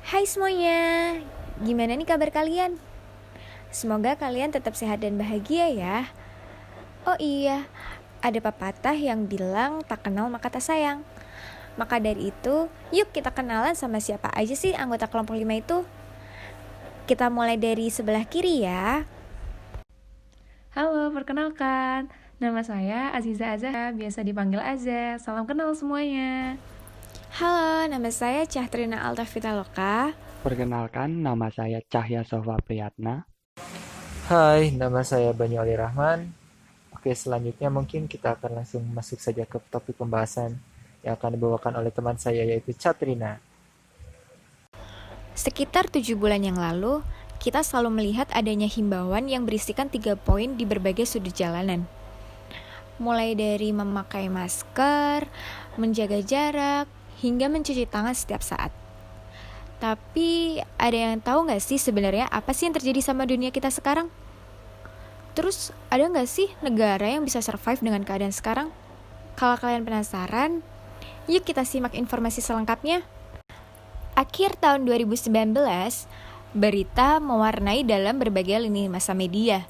Hai semuanya, gimana nih kabar kalian? Semoga kalian tetap sehat dan bahagia ya. Oh iya, ada pepatah yang bilang tak kenal maka tak sayang. Maka dari itu, yuk kita kenalan sama siapa aja sih anggota kelompok 5 itu. Kita mulai dari sebelah kiri ya. Halo, perkenalkan. Nama saya Aziza Azhar, biasa dipanggil Azza. Salam kenal semuanya. Halo, nama saya Cahtrina Altafitaloka. Perkenalkan, nama saya Cahya Sofa Priyatna. Hai, nama saya Banyu Ali Rahman. Oke, selanjutnya mungkin kita akan langsung masuk saja ke topik pembahasan yang akan dibawakan oleh teman saya yaitu Catrina. Sekitar 7 bulan yang lalu, kita selalu melihat adanya himbauan yang berisikan 3 poin di berbagai sudut jalanan. Mulai dari memakai masker, menjaga jarak, hingga mencuci tangan setiap saat. Tapi ada yang tahu nggak sih sebenarnya apa sih yang terjadi sama dunia kita sekarang? Terus ada nggak sih negara yang bisa survive dengan keadaan sekarang? Kalau kalian penasaran, yuk kita simak informasi selengkapnya. Akhir tahun 2019, berita mewarnai dalam berbagai lini masa media,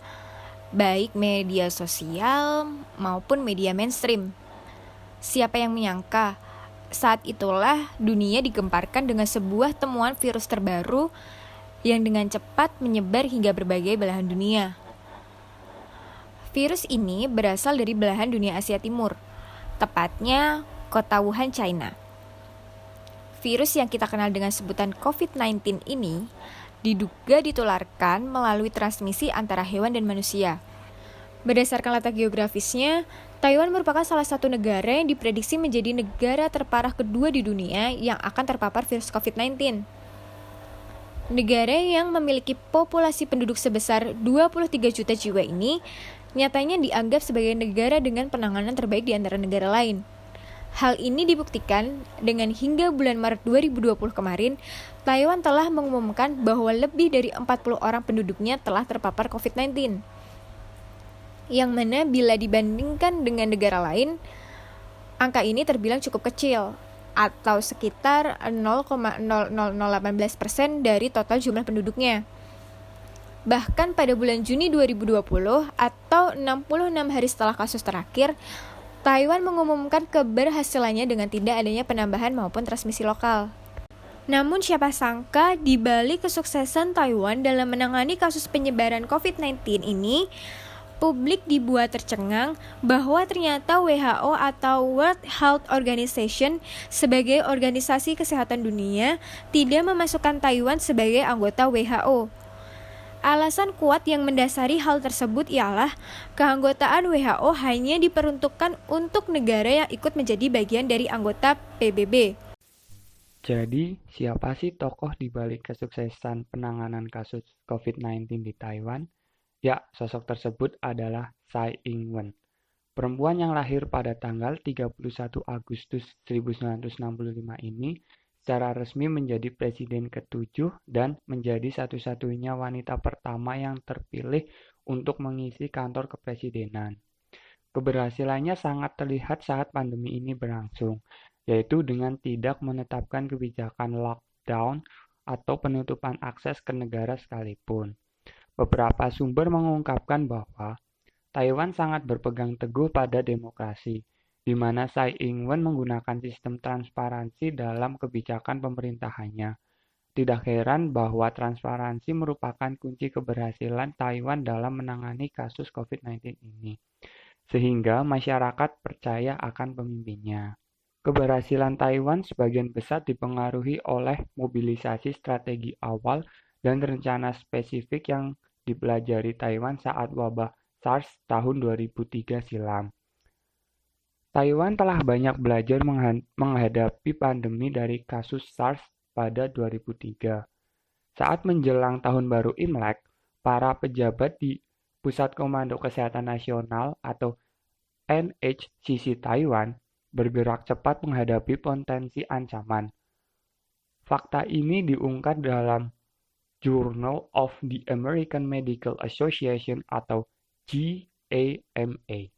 baik media sosial maupun media mainstream. Siapa yang menyangka saat itulah dunia digemparkan dengan sebuah temuan virus terbaru yang dengan cepat menyebar hingga berbagai belahan dunia. Virus ini berasal dari belahan dunia Asia Timur, tepatnya kota Wuhan, China. Virus yang kita kenal dengan sebutan COVID-19 ini diduga ditularkan melalui transmisi antara hewan dan manusia. Berdasarkan letak geografisnya, Taiwan merupakan salah satu negara yang diprediksi menjadi negara terparah kedua di dunia yang akan terpapar virus COVID-19. Negara yang memiliki populasi penduduk sebesar 23 juta jiwa ini nyatanya dianggap sebagai negara dengan penanganan terbaik di antara negara lain. Hal ini dibuktikan dengan hingga bulan Maret 2020 kemarin, Taiwan telah mengumumkan bahwa lebih dari 40 orang penduduknya telah terpapar COVID-19. Yang mana bila dibandingkan dengan negara lain, angka ini terbilang cukup kecil, atau sekitar 0,00018% dari total jumlah penduduknya. Bahkan pada bulan Juni 2020 atau 66 hari setelah kasus terakhir, Taiwan mengumumkan keberhasilannya dengan tidak adanya penambahan maupun transmisi lokal. Namun siapa sangka di balik kesuksesan Taiwan dalam menangani kasus penyebaran COVID-19 ini, publik dibuat tercengang bahwa ternyata WHO atau World Health Organization sebagai organisasi kesehatan dunia tidak memasukkan Taiwan sebagai anggota WHO. Alasan kuat yang mendasari hal tersebut ialah keanggotaan WHO hanya diperuntukkan untuk negara yang ikut menjadi bagian dari anggota PBB. Jadi, siapa sih tokoh di balik kesuksesan penanganan kasus COVID-19 di Taiwan? Ya, sosok tersebut adalah Tsai Ing-wen, perempuan yang lahir pada tanggal 31 Agustus 1965 ini secara resmi menjadi presiden ke-7 dan menjadi satu-satunya wanita pertama yang terpilih untuk mengisi kantor kepresidenan. Keberhasilannya sangat terlihat saat pandemi ini berlangsung, yaitu dengan tidak menetapkan kebijakan lockdown atau penutupan akses ke negara sekalipun. Beberapa sumber mengungkapkan bahwa Taiwan sangat berpegang teguh pada demokrasi, di mana Tsai Ing-wen menggunakan sistem transparansi dalam kebijakan pemerintahannya. Tidak heran bahwa transparansi merupakan kunci keberhasilan Taiwan dalam menangani kasus COVID-19 ini, sehingga masyarakat percaya akan pemimpinnya. Keberhasilan Taiwan sebagian besar dipengaruhi oleh mobilisasi strategi awal dan rencana spesifik yang dipelajari Taiwan saat wabah SARS tahun 2003 silam. Taiwan telah banyak belajar menghadapi pandemi dari kasus SARS pada 2003. Saat menjelang Tahun Baru Imlek, para pejabat di Pusat Komando Kesehatan Nasional atau NHCC Taiwan bergerak cepat menghadapi potensi ancaman. Fakta ini diungkap dalam Journal of the American Medical Association atau JAMA.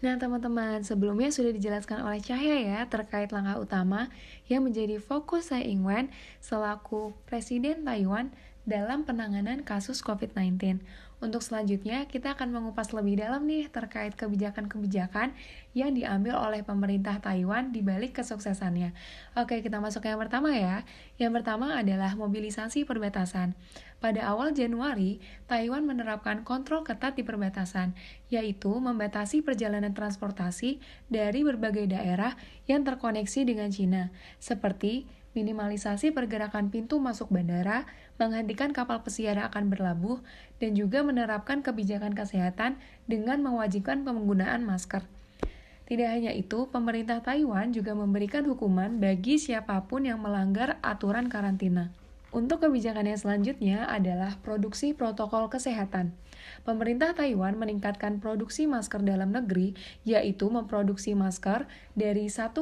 Nah, teman-teman, sebelumnya sudah dijelaskan oleh Cahya ya terkait langkah utama yang menjadi fokus Tsai Ing-wen selaku Presiden Taiwan dalam penanganan kasus COVID-19. Untuk selanjutnya, kita akan mengupas lebih dalam nih terkait kebijakan-kebijakan yang diambil oleh pemerintah Taiwan di balik kesuksesannya. Oke, kita masuk ke yang pertama ya. Yang pertama adalah mobilisasi perbatasan. Pada awal Januari, Taiwan menerapkan kontrol ketat di perbatasan, yaitu membatasi perjalanan transportasi dari berbagai daerah yang terkoneksi dengan Cina, seperti minimalisasi pergerakan pintu masuk bandara, menghentikan kapal pesiar yang akan berlabuh, dan juga menerapkan kebijakan kesehatan dengan mewajibkan penggunaan masker. Tidak hanya itu, pemerintah Taiwan juga memberikan hukuman bagi siapapun yang melanggar aturan karantina. Untuk kebijakan yang selanjutnya adalah produksi protokol kesehatan. Pemerintah Taiwan meningkatkan produksi masker dalam negeri, yaitu memproduksi masker dari 1,8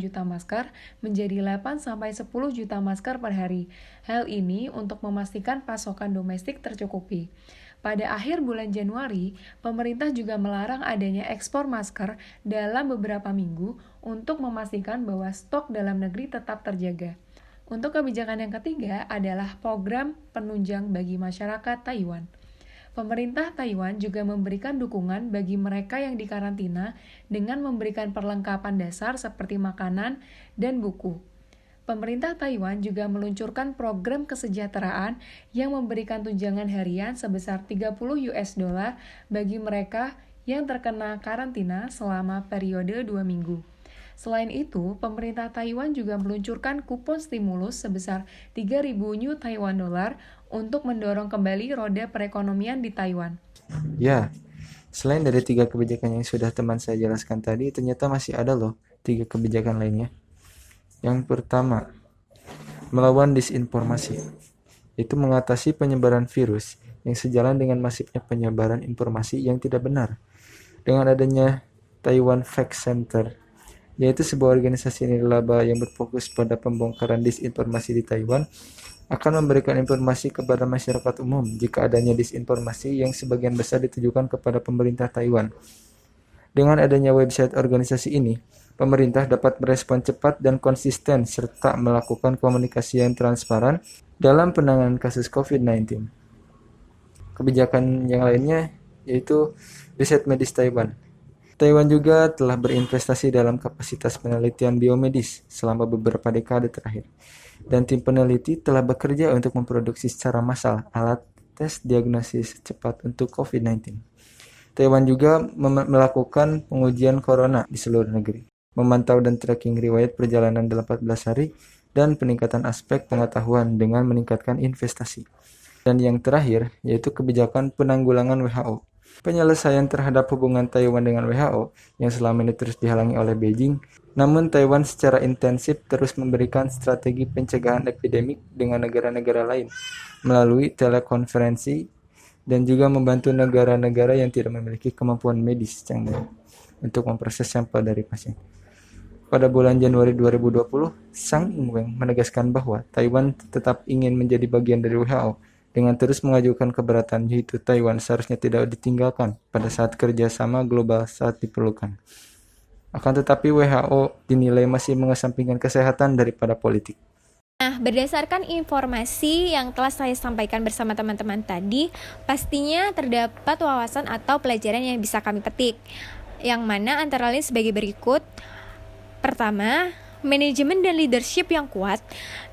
juta masker menjadi 8-10 juta masker per hari. Hal ini untuk memastikan pasokan domestik tercukupi. Pada akhir bulan Januari, pemerintah juga melarang adanya ekspor masker dalam beberapa minggu untuk memastikan bahwa stok dalam negeri tetap terjaga. Untuk kebijakan yang ketiga adalah program penunjang bagi masyarakat Taiwan. Pemerintah Taiwan juga memberikan dukungan bagi mereka yang dikarantina dengan memberikan perlengkapan dasar seperti makanan dan buku. Pemerintah Taiwan juga meluncurkan program kesejahteraan yang memberikan tunjangan harian sebesar 30 US dollar bagi mereka yang terkena karantina selama periode 2 minggu. Selain itu, pemerintah Taiwan juga meluncurkan kupon stimulus sebesar 3.000 New Taiwan Dollar untuk mendorong kembali roda perekonomian di Taiwan. Ya, selain dari 3 kebijakan yang sudah teman saya jelaskan tadi, ternyata masih ada loh 3 kebijakan lainnya. Yang pertama, melawan disinformasi, itu mengatasi penyebaran virus yang sejalan dengan masifnya penyebaran informasi yang tidak benar. Dengan adanya Taiwan Fact Center, yaitu sebuah organisasi nirlaba yang berfokus pada pembongkaran disinformasi di Taiwan, akan memberikan informasi kepada masyarakat umum jika adanya disinformasi yang sebagian besar ditujukan kepada pemerintah Taiwan. Dengan adanya website organisasi ini, pemerintah dapat merespon cepat dan konsisten serta melakukan komunikasi yang transparan dalam penanganan kasus COVID-19. Kebijakan yang lainnya yaitu riset medis Taiwan. Taiwan juga telah berinvestasi dalam kapasitas penelitian biomedis selama beberapa dekade terakhir. Dan tim peneliti telah bekerja untuk memproduksi secara massal alat tes diagnosis cepat untuk COVID-19. Taiwan juga melakukan pengujian corona di seluruh negeri, memantau dan tracking riwayat perjalanan dalam 14 hari, dan peningkatan aspek pengetahuan dengan meningkatkan investasi. Dan yang terakhir, yaitu kebijakan penanggulangan WHO. Penyelesaian terhadap hubungan Taiwan dengan WHO yang selama ini terus dihalangi oleh Beijing, namun Taiwan secara intensif terus memberikan strategi pencegahan epidemik dengan negara-negara lain melalui telekonferensi dan juga membantu negara-negara yang tidak memiliki kemampuan medis canggih untuk memproses sampel dari pasien. Pada bulan Januari 2020, Tsai Ing-wen menegaskan bahwa Taiwan tetap ingin menjadi bagian dari WHO dengan terus mengajukan keberatan, yaitu Taiwan seharusnya tidak ditinggalkan pada saat kerjasama global saat diperlukan. Akan tetapi WHO dinilai masih mengesampingkan kesehatan daripada politik. Nah, berdasarkan informasi yang telah saya sampaikan bersama teman-teman tadi, pastinya terdapat wawasan atau pelajaran yang bisa kami petik, yang mana antara lain sebagai berikut. Pertama, manajemen dan leadership yang kuat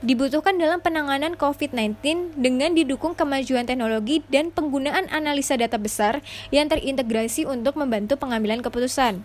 dibutuhkan dalam penanganan COVID-19 dengan didukung kemajuan teknologi dan penggunaan analisa data besar yang terintegrasi untuk membantu pengambilan keputusan.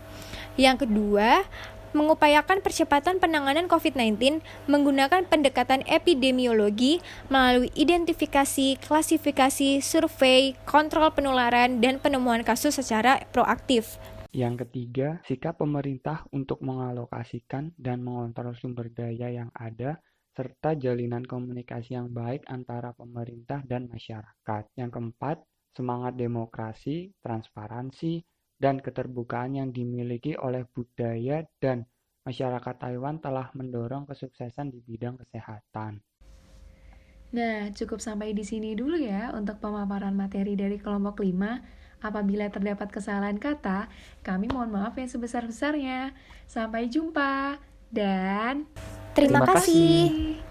Yang kedua, mengupayakan percepatan penanganan COVID-19 menggunakan pendekatan epidemiologi melalui identifikasi, klasifikasi, survei, kontrol penularan, dan penemuan kasus secara proaktif. Yang ketiga, sikap pemerintah untuk mengalokasikan dan mengontrol sumber daya yang ada, serta jalinan komunikasi yang baik antara pemerintah dan masyarakat. Yang keempat, semangat demokrasi, transparansi, dan keterbukaan yang dimiliki oleh budaya dan masyarakat Taiwan telah mendorong kesuksesan di bidang kesehatan. Nah, cukup sampai di sini dulu ya untuk pemaparan materi dari kelompok 5. Apabila terdapat kesalahan kata, kami mohon maaf yang sebesar-besarnya. Sampai jumpa dan Terima Terima kasih. kasih.